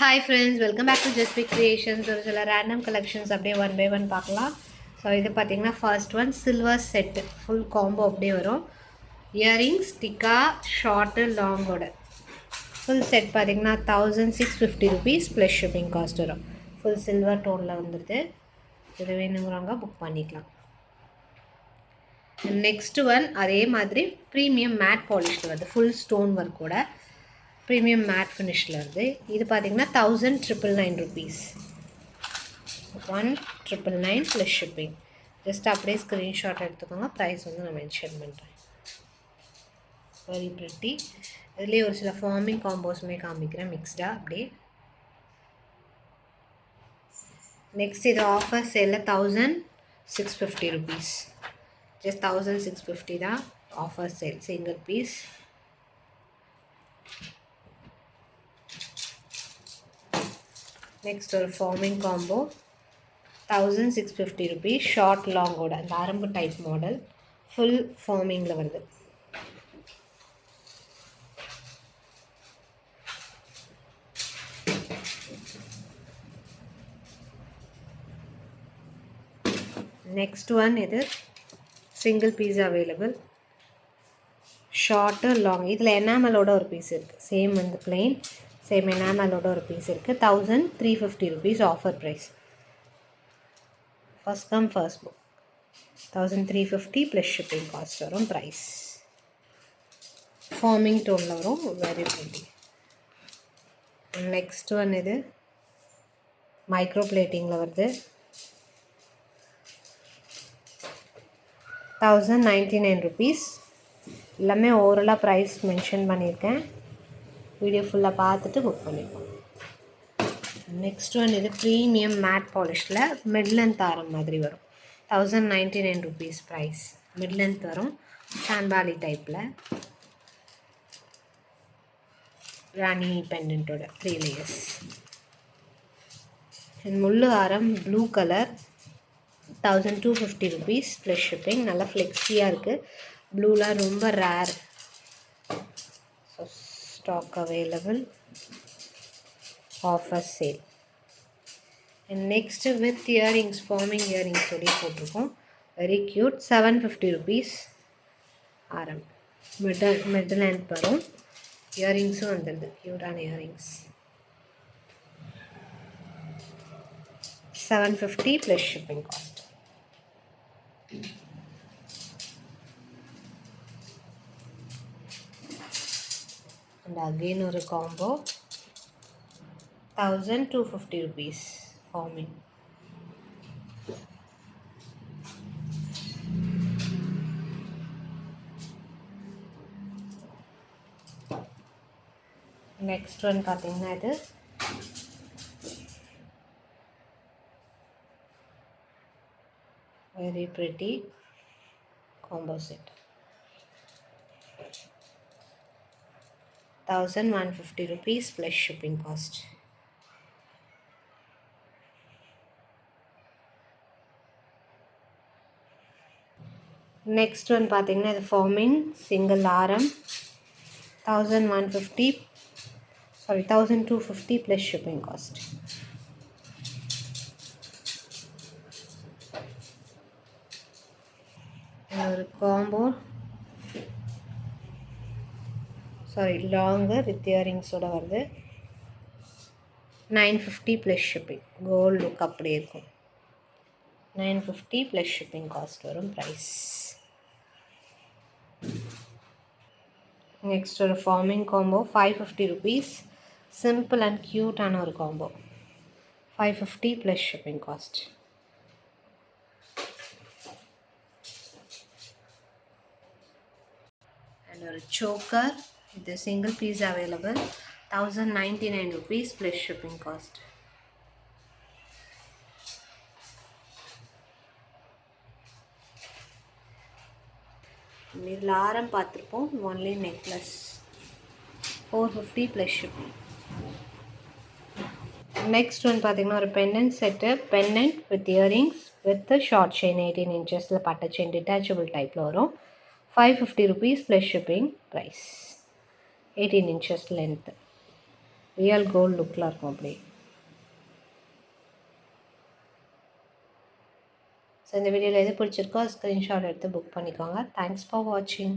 Hi friends, welcome back to Just Pick Creations. ஒரு சில random collections அப்படியே one by one பார்க்கலாம். So இது பார்த்தீங்கன்னா first one silver set full combo அப்படியே வரும். இயரிங்ஸ் டிக்கா ஷார்ட்டு லாங்கோட ஃபுல் செட் பார்த்தீங்கன்னா 1650 rupees ப்ளஸ் ஷிப்பிங் காஸ்ட் வரும். ஃபுல் சில்வர் டோனில் வந்துடுது. இது வேணுங்கிறவங்க புக் பண்ணிக்கலாம். நெக்ஸ்ட் ஒன் அதே மாதிரி ப்ரீமியம் மேட் பாலிஷில் வருது. ஃபுல் ஸ்டோன் ஒர்க்கோட ப்ரீமியம் மேட் ஃபினிஷில் வருது. இது பார்த்தீங்கன்னா 1999 rupees. 1999 plus shipping. ஜஸ்ட் அப்படியே ஸ்க்ரீன்ஷாட் எடுத்துக்கோங்க. ப்ரைஸ் வந்து நான் மென்ஷன் பண்ணுறேன். Very pretty. இதுலேயே ஒரு சில ஃபார்மிங் காம்போஸுமே காமிக்கிறேன் மிக்ஸ்டாக அப்படியே. நெக்ஸ்ட் இது ஆஃபர் சேலில் 1650 rupees. ஜஸ்ட் 1650 தான் offer sale single piece. Next ஒரு ஃபார்மிங் காம்போ 1650 rupees ஷார்ட் லாங்கோட அந்த அரம்பு டைப் மாடல் ஃபுல் ஃபார்மிங்கில் வருது. நெக்ஸ்ட் ஒன் இது single piece available short long. இதில் எனாமலோட ஒரு பீஸ் இருக்குது. சேம் வந்து பிளெயின் சேம் எனாமலோட ஒரு பீஸ் இருக்குது. 1350 rupees offer price. First come first book 1350 plus shipping cost வரும். ப்ரைஸ் ஃபார்மிங் டோனில் வரும். Very pretty. நெக்ஸ்ட் ஒன் இது மைக்ரோ பிளேட்டிங்கில் வருது. 1099 rupees. எல்லாமே ஓவரலாக ப்ரைஸ் மென்ஷன் பண்ணியிருக்கேன். வீடியோ ஃபுல்லாக பார்த்துட்டு புக் பண்ணிப்போம். நெக்ஸ்ட் ஒன் இது ப்ரீமியம் மேட் பாலிஷில் மிட் லென்த் ஆரம் மாதிரி வரும். 1099 rupees ப்ரைஸ். மிட் லென்த் வரும். சான்பாலி டைப்பில் ராணி பெண்டன்ட்டோட 3 layers. முள்ளு ஆரம் blue colour 1250 rupees plus shipping. நல்லா ஃப்ளெக்ஸியாக இருக்குது. ப்ளூலாம் ரொம்ப rare. So stock available offer sale. And next with earrings forming earrings சொல்லி போட்டிருக்கோம். Very cute. 750 rupees ஆரம். மிட் லென்த் வரும். இயரிங்ஸும் வந்துடுது. க்யூட்டான earrings. 750 plus shipping cost. And again ஒரு combo 1250 rupees forming. Next one பார்த்தீங்கன்னா இது very pretty combo set. 1150 rupees plus shipping cost. Next one பார்த்தீங்கன்னா இது ஃபார்மிங் சிங்கிள் ஆரம் 1250 plus shipping cost. ஒரு காம்போ லாங்கு வித் இயரிங்ஸோட வருது. 950 ப்ளஸ் ஷிப்பிங். கோல்டு லுக் அப்படியே இருக்கும். 950 ப்ளஸ் ஷிப்பிங் காஸ்ட் வரும். ப்ரைஸ். நெக்ஸ்ட் ஒரு forming combo 550 rupees. Simple and க்யூட்டான ஒரு combo 550 plus shipping cost. And ஒரு சோக்கர் இது single piece available 1099 rupees plus shipping cost. இதில் ஆரம் பார்த்துருப்போம். Only necklace 450 plus shipping. Next one பார்த்தீங்கன்னா ஒரு pendant set. Pendant with earrings with short chain 18 inches பட்டை செயின் டிட்டாச்சபிள் டைப்பில் வரும். 550 rupees plus shipping price. 18 inches length. Real gold லுக்கில் இருக்கும் அப்படி. ஸோ இந்த வீடியோவில் எது பிடிச்சிருக்கோ ஸ்க்ரீன்ஷாட் எடுத்து புக் பண்ணிக்கோங்க. தேங்க்ஸ் ஃபார் வாட்சிங்.